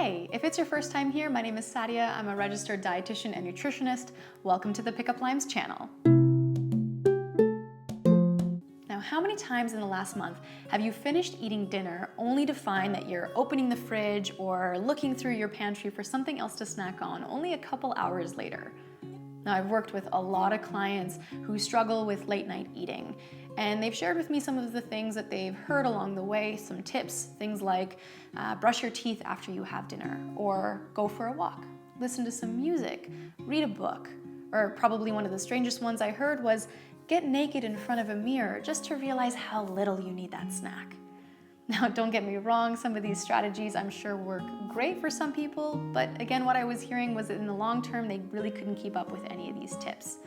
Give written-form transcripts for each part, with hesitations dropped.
Hey, if it's your first time here, my name is Sadia. I'm a registered dietitian and nutritionist. Welcome to the Pickup Limes channel. Now, how many times in the last month have you finished eating dinner only to find that you're opening the fridge or looking through your pantry for something else to snack on only a couple hours later? Now, I've worked with a lot of clients who struggle with late night eating, and they've shared with me some of the things that they've heard along the way, some tips, things like brush your teeth after you have dinner, or go for a walk, listen to some music, read a book, or probably one of the strangest ones I heard was get naked in front of a mirror just to realize how little you need that snack. Now, don't get me wrong, some of these strategies I'm sure work great for some people, but again, what I was hearing was that in the long term, they really couldn't keep up with any of these tips.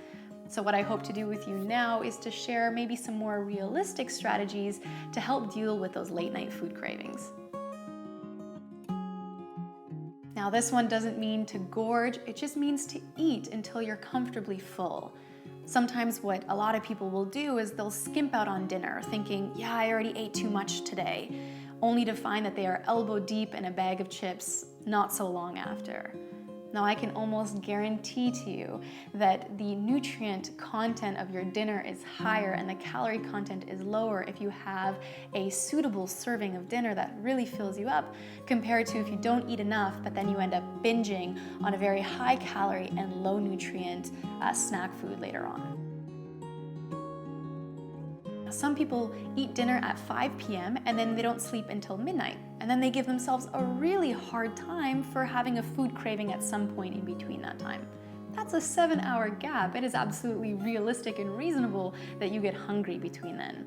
So what I hope to do with you now is to share maybe some more realistic strategies to help deal with those late night food cravings. Now, this one doesn't mean to gorge, it just means to eat until you're comfortably full. Sometimes what a lot of people will do is they'll skimp out on dinner thinking, yeah, I already ate too much today, only to find that they are elbow deep in a bag of chips not so long after. Now, I can almost guarantee to you that the nutrient content of your dinner is higher and the calorie content is lower if you have a suitable serving of dinner that really fills you up, compared to if you don't eat enough, but then you end up binging on a very high calorie and low nutrient snack food later on. Some people eat dinner at 5 p.m. and then they don't sleep until midnight. And then they give themselves a really hard time for having a food craving at some point in between that time. That's a 7-hour gap. It is absolutely realistic and reasonable that you get hungry between then.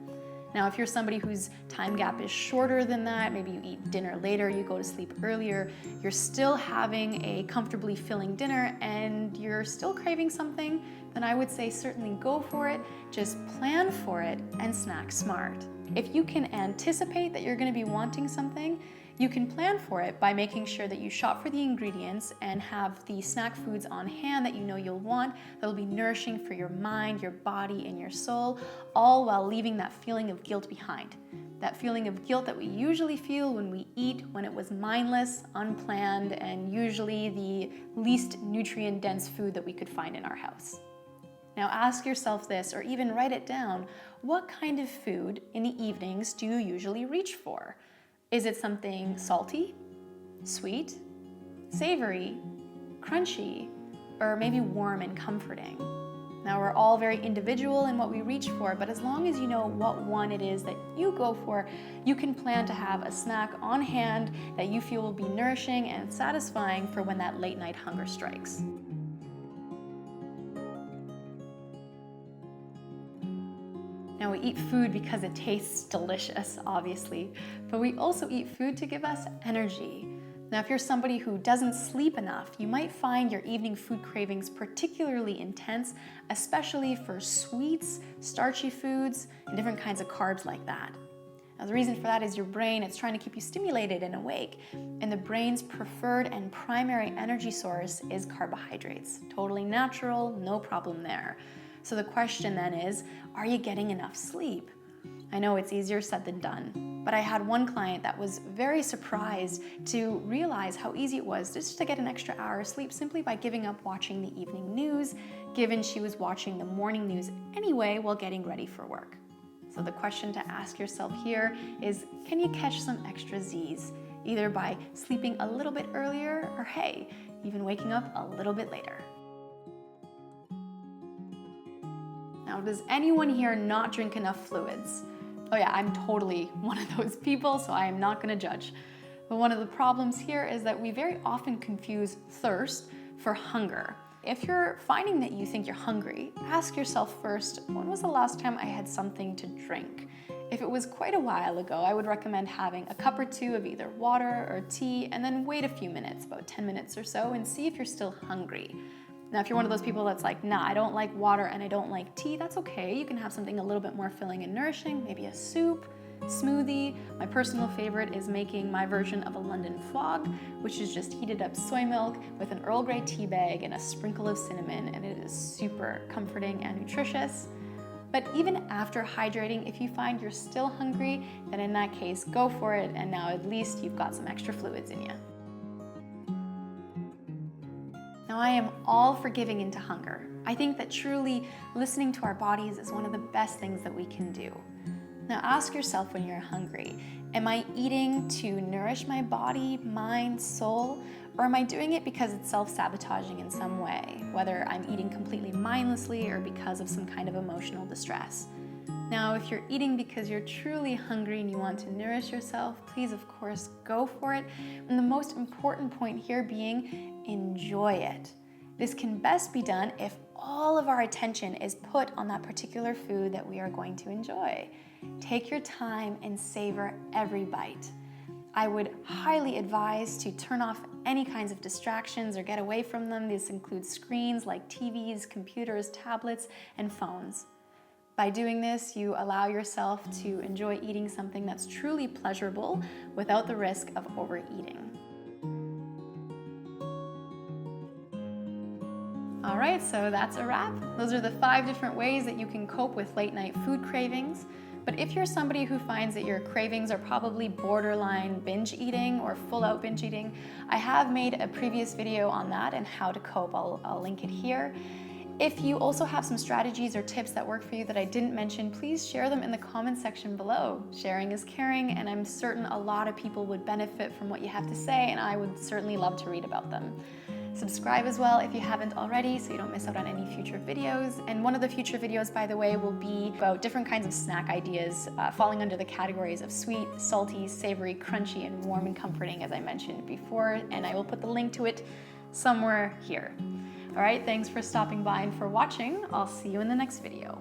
Now, if you're somebody whose time gap is shorter than that, maybe you eat dinner later, you go to sleep earlier, you're still having a comfortably filling dinner and you're still craving something, then I would say certainly go for it, just plan for it and snack smart. If you can anticipate that you're going to be wanting something, you can plan for it by making sure that you shop for the ingredients and have the snack foods on hand that you know you'll want, that'll be nourishing for your mind, your body, and your soul, all while leaving that feeling of guilt behind. That feeling of guilt that we usually feel when we eat when it was mindless, unplanned, and usually the least nutrient-dense food that we could find in our house. Now ask yourself this, or even write it down, what kind of food in the evenings do you usually reach for? Is it something salty, sweet, savory, crunchy, or maybe warm and comforting? Now, we're all very individual in what we reach for, but as long as you know what one it is that you go for, you can plan to have a snack on hand that you feel will be nourishing and satisfying for when that late night hunger strikes. Now, we eat food because it tastes delicious, obviously, but we also eat food to give us energy. Now, if you're somebody who doesn't sleep enough, you might find your evening food cravings particularly intense, especially for sweets, starchy foods, and different kinds of carbs like that. Now, the reason for that is your brain, it's trying to keep you stimulated and awake, and the brain's preferred and primary energy source is carbohydrates. Totally natural, no problem there. So the question then is, are you getting enough sleep? I know it's easier said than done, but I had one client that was very surprised to realize how easy it was just to get an extra hour of sleep simply by giving up watching the evening news, given she was watching the morning news anyway while getting ready for work. So the question to ask yourself here is, can you catch some extra Z's, either by sleeping a little bit earlier or, hey, even waking up a little bit later? Now, does anyone here not drink enough fluids? Oh yeah, I'm totally one of those people, so I am not going to judge. But one of the problems here is that we very often confuse thirst for hunger. If you're finding that you think you're hungry, ask yourself first, when was the last time I had something to drink? If it was quite a while ago, I would recommend having a cup or two of either water or tea, and then wait a few minutes, about 10 minutes or so, and see if you're still hungry. Now, if you're one of those people that's like, nah, I don't like water and I don't like tea, that's okay. You can have something a little bit more filling and nourishing, maybe a soup, smoothie. My personal favorite is making my version of a London fog, which is just heated up soy milk with an Earl Grey tea bag and a sprinkle of cinnamon, and it is super comforting and nutritious. But even after hydrating, if you find you're still hungry, then in that case, go for it, and now at least you've got some extra fluids in you. Now, I am all for giving into hunger. I think that truly listening to our bodies is one of the best things that we can do. Now, ask yourself when you're hungry, am I eating to nourish my body, mind, soul, or am I doing it because it's self-sabotaging in some way, whether I'm eating completely mindlessly or because of some kind of emotional distress? Now, if you're eating because you're truly hungry and you want to nourish yourself, please, of course, go for it. And the most important point here being, enjoy it. This can best be done if all of our attention is put on that particular food that we are going to enjoy. Take your time and savor every bite. I would highly advise to turn off any kinds of distractions or get away from them. This includes screens like TVs, computers, tablets, and phones. By doing this, you allow yourself to enjoy eating something that's truly pleasurable without the risk of overeating. All right, so that's a wrap. Those are the 5 different ways that you can cope with late night food cravings. But if you're somebody who finds that your cravings are probably borderline binge eating or full out binge eating, I have made a previous video on that and how to cope. I'll link it here. If you also have some strategies or tips that work for you that I didn't mention, please share them in the comment section below. Sharing is caring, and I'm certain a lot of people would benefit from what you have to say, and I would certainly love to read about them. Subscribe as well if you haven't already so you don't miss out on any future videos. And one of the future videos, by the way, will be about different kinds of snack ideas falling under the categories of sweet, salty, savory, crunchy, and warm and comforting, as I mentioned before, and I will put the link to it somewhere here. All right, thanks for stopping by and for watching. I'll see you in the next video.